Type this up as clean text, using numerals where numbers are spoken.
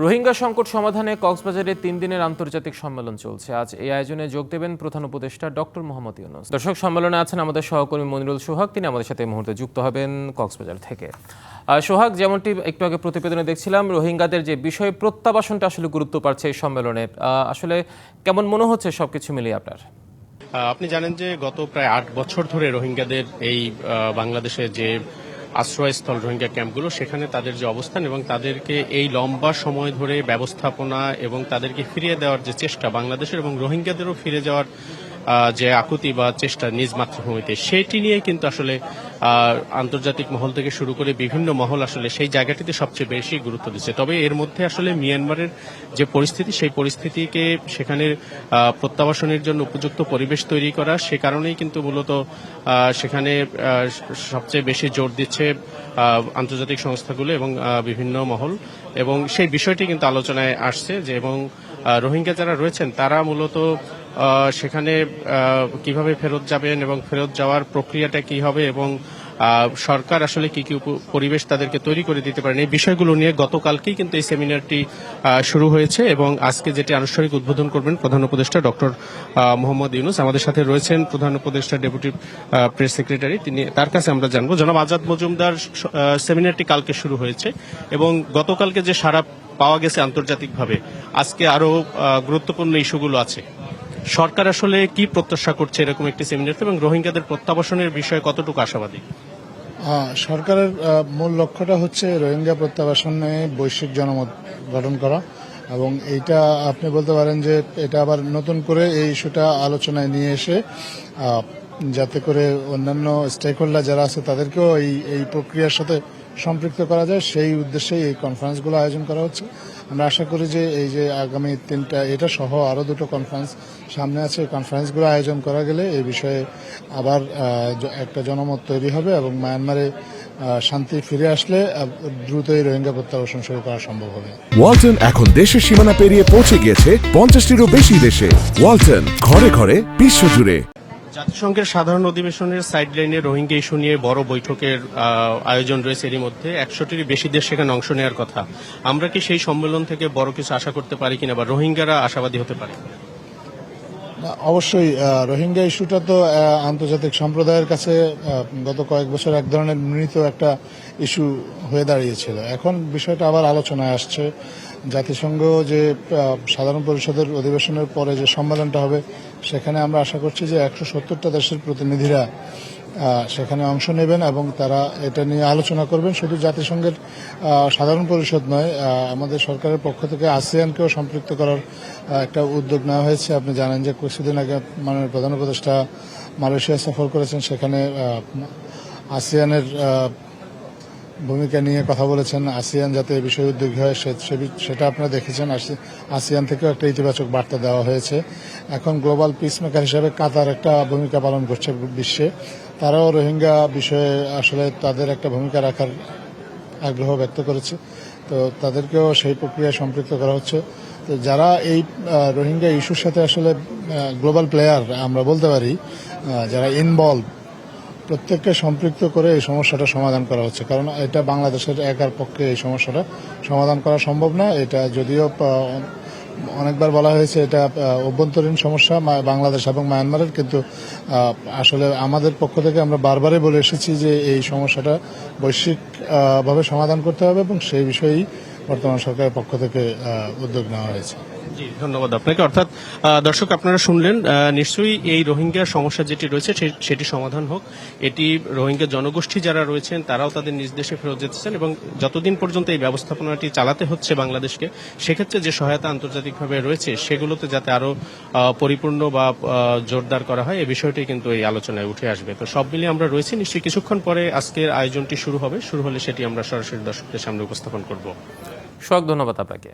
রোহিঙ্গা সংকট সমাধানে কক্সবাজারে 3 দিনের আন্তর্জাতিক সম্মেলন চলছে। আজ এই আয়োজনে যোগ দেবেন প্রধান উপদেষ্টা ডক্টর মোহাম্মদ ইউনূস। দর্শক, সম্মেলনে আছেন আমাদের সহকর্মী মনিরুল সোহাগ, তিনি আমাদের সাথে এই মুহূর্তে যুক্ত হবেন কক্সবাজার থেকে। সোহাগ, যেমনটি একটু আগে প্রতিবেদনে দেখছিলাম, রোহিঙ্গাদের যে বিষয় প্রত্যাবাসনটা আসলে গুরুত্ব পাচ্ছে এই সম্মেলনে, আসলে কেমন মনে হচ্ছে সবকিছু মিলিয়ে আপনার? আপনি জানেন যে গত প্রায় 8 বছর ধরে রোহিঙ্গাদের এই বাংলাদেশে যে আশ্রয়স্থল রোহিঙ্গা ক্যাম্পগুলো, সেখানে তাদের যে অবস্থান এবং তাদেরকে এই লম্বা সময় ধরে ব্যবস্থাপনা এবং তাদেরকে ফিরিয়ে দেওয়ার যে চেষ্টা বাংলাদেশের, এবং রোহিঙ্গাদেরও ফিরে যাওয়ার যে আকুতি বা চেষ্টা নিজ মাতৃভূমিতে, সেটি নিয়ে কিন্তু আসলে আন্তর্জাতিক মহল থেকে শুরু করে বিভিন্ন মহল আসলে সেই জায়গাটিতে সবচেয়ে বেশি গুরুত্ব দিচ্ছে। তবে এর মধ্যে আসলে মিয়ানমারের যে পরিস্থিতি, সেই পরিস্থিতিকে সেখানে প্রত্যাবাসনের জন্য উপযুক্ত পরিবেশ তৈরি করা, সে কারণেই কিন্তু মূলত সেখানে সবচেয়ে বেশি জোর দিচ্ছে আন্তর্জাতিক সংস্থাগুলো এবং বিভিন্ন মহল, এবং সেই বিষয়টি কিন্তু আলোচনায় আসছে যে, এবং রোহিঙ্গা যারা রয়েছেন তারা মূলত সেখানে কিভাবে ফেরত যাবেন এবং ফেরত যাওয়ার প্রক্রিয়াটা কি হবে, এবং সরকার আসলে কি কি পরিবেশ তাদেরকে তৈরি করে দিতে পারেন, এই বিষয়গুলো নিয়ে গতকালকেই কিন্তু এই সেমিনারটি শুরু হয়েছে। এবং আজকে যেটি আনুষ্ঠানিক উদ্বোধন করবেন প্রধান উপদেষ্টা ডক্টর মোহাম্মদ ইউনূস। আমাদের সাথে রয়েছেন প্রধান উপদেষ্টা ডেপুটি প্রেস সেক্রেটারি, তার কাছে আমরা জানবো। জনাব আজাদ মজুমদার, সেমিনারটি কালকে শুরু হয়েছে এবং গতকালকে যে সারা পাওয়া গেছে আন্তর্জাতিকভাবে, আজকে আরো গুরুত্বপূর্ণ ইস্যুগুলো আছে। সরকার আসলে কি প্রত্যাশা করছে এরকম একটি সেমিনার, এবং রোহিঙ্গাদের প্রত্যাবাসনের বিষয়ে কতটুকু আশাবাদী? সরকারের মূল লক্ষ্যটা হচ্ছে রোহিঙ্গা প্রত্যাবাসনে বৈশ্বিক জনমত গঠন করা, এবং এইটা আপনি বলতে পারেন যে এটা আবার নতুন করে এই ইস্যুটা আলোচনায় নিয়ে এসে যাতে করে অন্যান্য স্টেক হোল্ডার যারা আছে তাদেরকেও এই প্রক্রিয়ার সাথে সম্পৃক্ত করা যায়, সেই উদ্দেশ্যেই এই কনফারেন্সগুলো আয়োজন করা হচ্ছে। আমরা আশা করি যে এই যে আগামী 3টা, এটা সহ আরও 2টো কনফারেন্স সামনে আছে, এই কনফারেন্সগুলো আয়োজন করা গেলে এই বিষয়ে আবার একটা জনমত তৈরি হবে, এবং মায়ানমারে শান্তি ফিরে আসলে দ্রুতই রোহিঙ্গা প্রত্যাবাসন শুরু করা সম্ভব হবে। ওয়ালটন এখন দেশের সীমানা পেরিয়ে পৌঁছে গিয়েছে 50টিরও বেশি দেশে। ওয়ালটন, ঘরে ঘরে বিশ্বজুড়ে। জাতিসংঘের সাধারণ অধিবেশনের সাইডলাইনে রোহিঙ্গা ইস্যু নিয়ে বড় বৈঠকের আয়োজন রয়েছে। এরই মধ্যে 100টির বেশি দেশ সেখানে অংশ নেওয়ার কথা। আমরা কি সেই সম্মেলন থেকে বড় কিছু আশা করতে পারি কিনা, বা রোহিঙ্গারা আশাবাদী হতে পারে? অবশ্যই রোহিঙ্গা ইস্যুটা তো আন্তর্জাতিক সম্প্রদায়ের কাছে গত কয়েক বছর এক ধরনের মৃত একটা ইস্যু হয়ে দাঁড়িয়েছিল। এখন বিষয়টা আবার আলোচনায় আসছে। জাতিসংঘ যে সাধারণ পরিষদের অধিবেশনের পরে যে সম্মেলনটা হবে, সেখানে আমরা আশা করছি যে 170টা দেশের প্রতিনিধিরা সেখানে অংশ নেবেন এবং তারা এটা নিয়ে আলোচনা করবেন। শুধু জাতিসংঘের সাধারণ পরিষদ নয়, আমাদের সরকারের পক্ষ থেকে আসিয়ানকেও সম্পৃক্ত করার একটা উদ্যোগ নেওয়া হয়েছে। আপনি জানেন যে কিছুদিন আগে মাননীয় প্রধান উপদেষ্টা মালয়েশিয়া সফর করেছেন, সেখানে আসিয়ানের ভূমিকা নিয়ে কথা বলেছেন। আসিয়ান যাতে এই বিষয়ে উদ্যোগী হয় সেটা আপনারা দেখেছেন। আসিয়ান থেকেও একটা ইতিবাচক বার্তা দেওয়া হয়েছে। এখন গ্লোবাল পিস মেকার হিসেবে কাতার একটা ভূমিকা পালন করছে বিশ্বে। তারাও রোহিঙ্গা বিষয়ে আসলে তাদের একটা ভূমিকা রাখার আগ্রহ ব্যক্ত করেছে, তো তাদেরকেও সেই প্রক্রিয়ায় সম্পৃক্ত করা হচ্ছে। তো যারা এই রোহিঙ্গা ইস্যুর সাথে আসলে গ্লোবাল প্লেয়ার আমরা বলতে পারি, যারা ইনভলভ, প্রত্যেককে সম্পৃক্ত করে এই সমস্যাটা সমাধান করা হচ্ছে। কারণ এটা বাংলাদেশের একার পক্ষে এই সমস্যাটা সমাধান করা সম্ভব না। এটা যদিও অনেকবার বলা হয়েছে এটা অভ্যন্তরীণ সমস্যা বাংলাদেশ এবং মায়ানমারের, কিন্তু আসলে আমাদের পক্ষ থেকে আমরা বারবারই বলে এসেছি যে এই সমস্যাটা বৈশ্বিকভাবে সমাধান করতে হবে, এবং সেই বিষয়েই বর্তমান সরকারের পক্ষ থেকে উদ্যোগ নেওয়া হয়েছে। জি, ধন্যবাদ আপনাকে। অর্থাৎ দর্শক, আপনারা শুনলেন, নিশ্চয়ই এই রোহিঙ্গা সমস্যা যেটি রয়েছে সেটি সমাধান হোক। এটি রোহিঙ্গা জনগোষ্ঠী যারা রয়েছেন তারাও তাদের নিজ দেশে ফেরত যেতে চান, এবং যতদিন পর্যন্ত এই ব্যবস্থাপনাটি চালাতে হচ্ছে বাংলাদেশকে, সেক্ষেত্রে যে সহায়তা আন্তর্জাতিকভাবে রয়েছে সেগুলোতে যাতে আরো পরিপূর্ণ বা জোরদার করা হয়, এই বিষয়টি কিন্তু এই আলোচনায় উঠে আসবে। তো সব মিলিয়ে আমরা রয়েছি। নিশ্চয়ই কিছুক্ষণ পরে আজকের আয়োজনটি শুরু হলে সেটি আমরা সরাসরি দর্শকদের সামনে উপস্থাপন করব। সোহাগ, ধন্যবাদ আপনাকে।